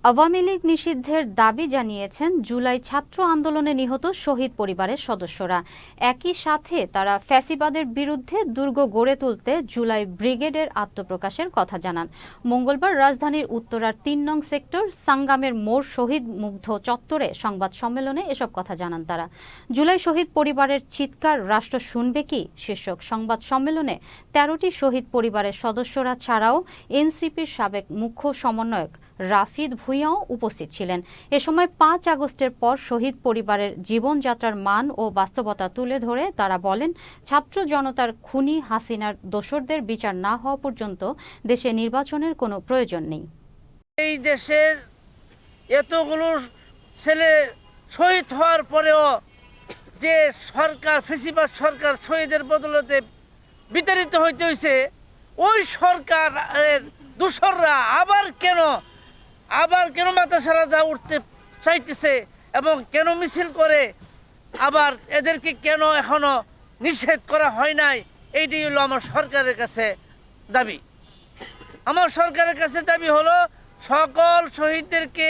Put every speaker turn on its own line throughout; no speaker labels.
আওয়ামী লীগ নিষিদ্ধের দাবি জানিয়েছেন জুলাই ছাত্র আন্দোলনে নিহত শহীদ পরিবারের সদস্যরা। একই সাথে তারা ফ্যাসিবাদের বিরুদ্ধে দুর্গ গড়ে তুলতে জুলাই ব্রিগেডের আত্মপ্রকাশের কথা জানান। মঙ্গলবার রাজধানীর উত্তরার ৩ নং সেক্টর সাঙ্গামের মোড় শহীদ মুগ্ধ চত্বরে সংবাদ সম্মেলনে এসব কথা জানান তারা। জুলাই শহীদ পরিবারের চিৎকার রাষ্ট্র শুনবে কি শীর্ষক সংবাদ সম্মেলনে ১৩টি শহীদ পরিবারের সদস্যরা ছাড়াও এনসিপির সাবেক মুখ্য সমন্বয়ক রাফিদ ভুঁইয়াও উপস্থিত ছিলেন। এ সময় ৫ আগস্টের পর শহীদ পরিবারের জীবনযাত্রার মান ও বাস্তবতা তুলে ধরে তারা বলেন, ছাত্র জনতার খুনি হাসিনার দোসরদের বিচার না হওয়া পর্যন্ত দেশে নির্বাচনের কোনো প্রয়োজন নেই।
এই দেশের এতগুলো ছেলে শহীদ হওয়ার পরেও যে সরকার, ফেসিবাদ সরকার শহীদের বদলতে বিতাড়িত হইতে হয়েছে, ওই সরকারের দোসররা আবার কেন মাথা সারাদা উঠতে চাইতেছে এবং কেন মিছিল করে, আবার এদেরকে কেন এখনো নিষেধ করা হয় নাই, এইটাই হলো আমার সরকারের কাছে দাবি। আমার সরকারের কাছে দাবি হলো সকল শহীদদেরকে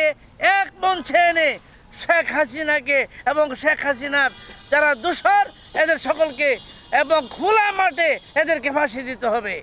এক মঞ্চে এনে শেখ হাসিনাকে এবং শেখ হাসিনার যারা দোসর এদের সকলকে এবং খোলা মাঠে এদেরকে ফাঁসি দিতে হবে।